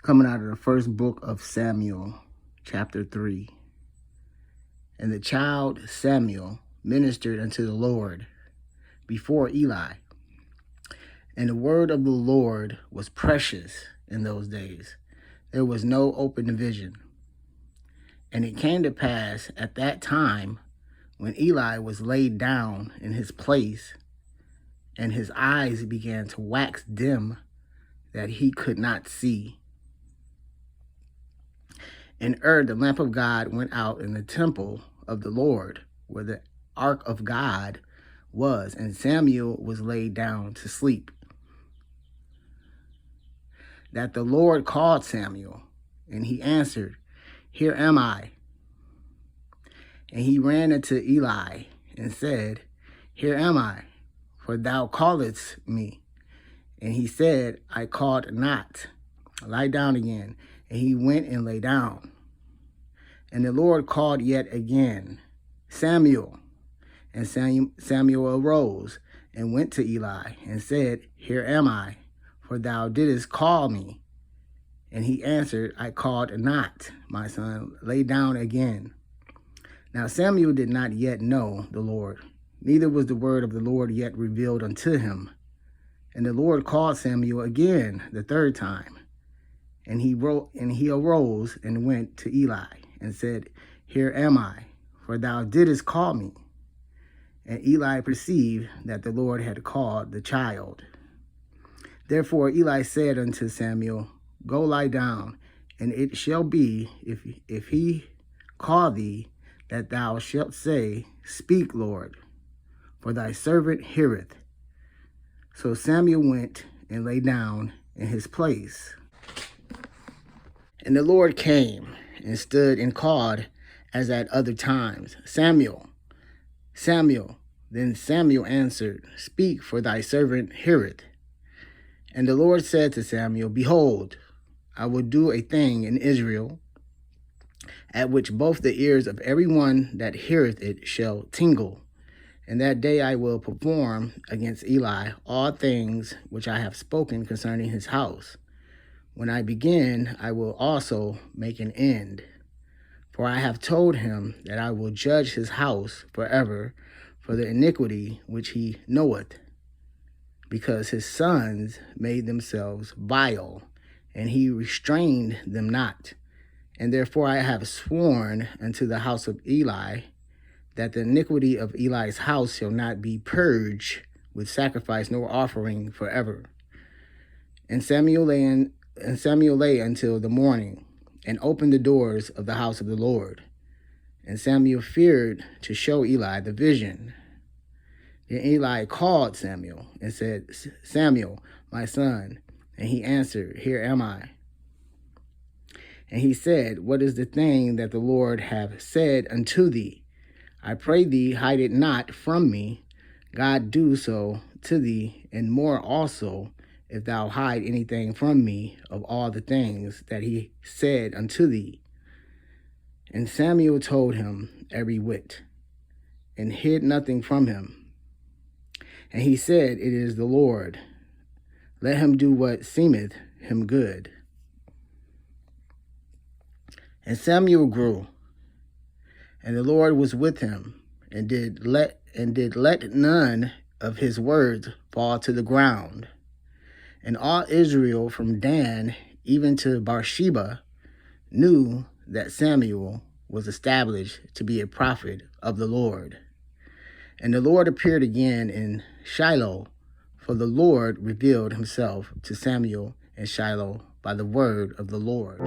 Coming out of the first book of Samuel, chapter 3. And the child Samuel ministered unto the Lord before Eli. And the word of the Lord was precious in those days. There was no open division. And it came to pass at that time, when Eli was laid down in his place, and his eyes began to wax dim, that he could not see. And the lamp of God went out in the temple of the Lord, where the ark of God was, and Samuel was laid down to sleep. That the Lord called Samuel, and he answered, Here am I. And he ran unto Eli and said, Here am I, for thou callest me. And he said, I called not. Lie down again. And he went and lay down. And the Lord called yet again, Samuel. And Samuel arose and went to Eli and said, Here am I, for thou didst call me. And he answered, I called not, my son. Lay down again. Now Samuel did not yet know the Lord, neither was the word of the Lord yet revealed unto him. And the Lord called Samuel again the third time. And he arose and went to Eli and said, Here am I, for thou didst call me. And Eli perceived that the Lord had called the child. Therefore Eli said unto Samuel, Go lie down, and it shall be, if he call thee, that thou shalt say, Speak, Lord, for thy servant heareth. So Samuel went and lay down in his place. And the Lord came and stood and called as at other times, Samuel, Samuel. Then Samuel answered, Speak, for thy servant heareth. And the Lord said to Samuel, Behold, I will do a thing in Israel, at which both the ears of every one that heareth it shall tingle. And that day I will perform against Eli all things which I have spoken concerning his house. When I begin, I will also make an end. For I have told him that I will judge his house forever for the iniquity which he knoweth, because his sons made themselves vile, and he restrained them not. And therefore I have sworn unto the house of Eli, that the iniquity of Eli's house shall not be purged with sacrifice nor offering forever. And Samuel lay until the morning, and opened the doors of the house of the Lord. And Samuel feared to show Eli the vision. Then Eli called Samuel and said, Samuel, my son. And he answered, Here am I. And he said, What is the thing that the Lord hath said unto thee? I pray thee, hide it not from me. God do so to thee, and more also, if thou hide anything from me of all the things that he said unto thee. And Samuel told him every whit, and hid nothing from him. And he said, It is the Lord. Let him do what seemeth him good. And Samuel grew, and the Lord was with him, and did let none of his words fall to the ground. And all Israel from Dan even to Beersheba knew that Samuel was established to be a prophet of the Lord. And the Lord appeared again in Shiloh, for the Lord revealed himself to Samuel in Shiloh by the word of the Lord.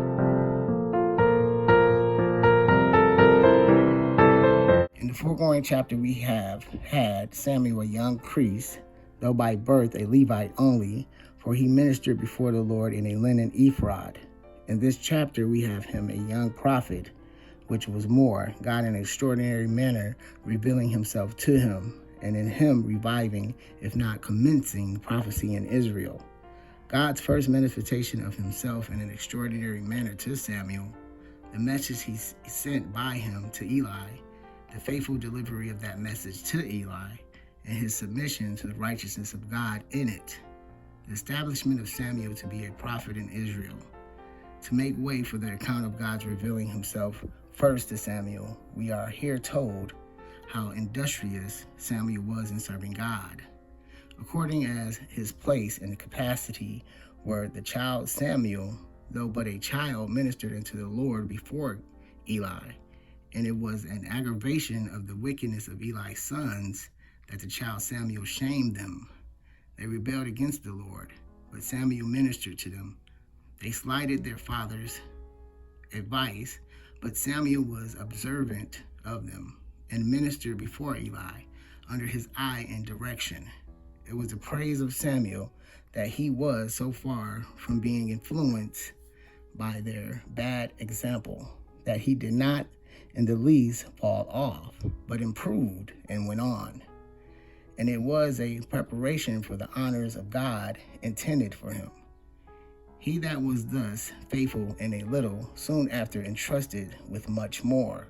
In the foregoing chapter, we have had Samuel, a young priest, though by birth a Levite only, for he ministered before the Lord in a linen ephod. In this chapter, we have him a young prophet, which was more, God in an extraordinary manner revealing himself to him, and in him reviving, if not commencing, prophecy in Israel. God's first manifestation of himself in an extraordinary manner to Samuel, the message he sent by him to Eli, the faithful delivery of that message to Eli, and his submission to the righteousness of God in it. The establishment of Samuel to be a prophet in Israel. To make way for the account of God's revealing himself first to Samuel, we are here told how industrious Samuel was in serving God. According as his place and capacity were, the child Samuel, though but a child, ministered unto the Lord before Eli. And it was an aggravation of the wickedness of Eli's sons that the child Samuel shamed them. They rebelled against the Lord, but Samuel ministered to them. They slighted their father's advice, but Samuel was observant of them and ministered before Eli under his eye and direction. It was the praise of Samuel that he was so far from being influenced by their bad example that he did not in the least fall off, but improved and went on. And it was a preparation for the honors of God intended for him. He that was thus faithful in a little, soon after entrusted with much more.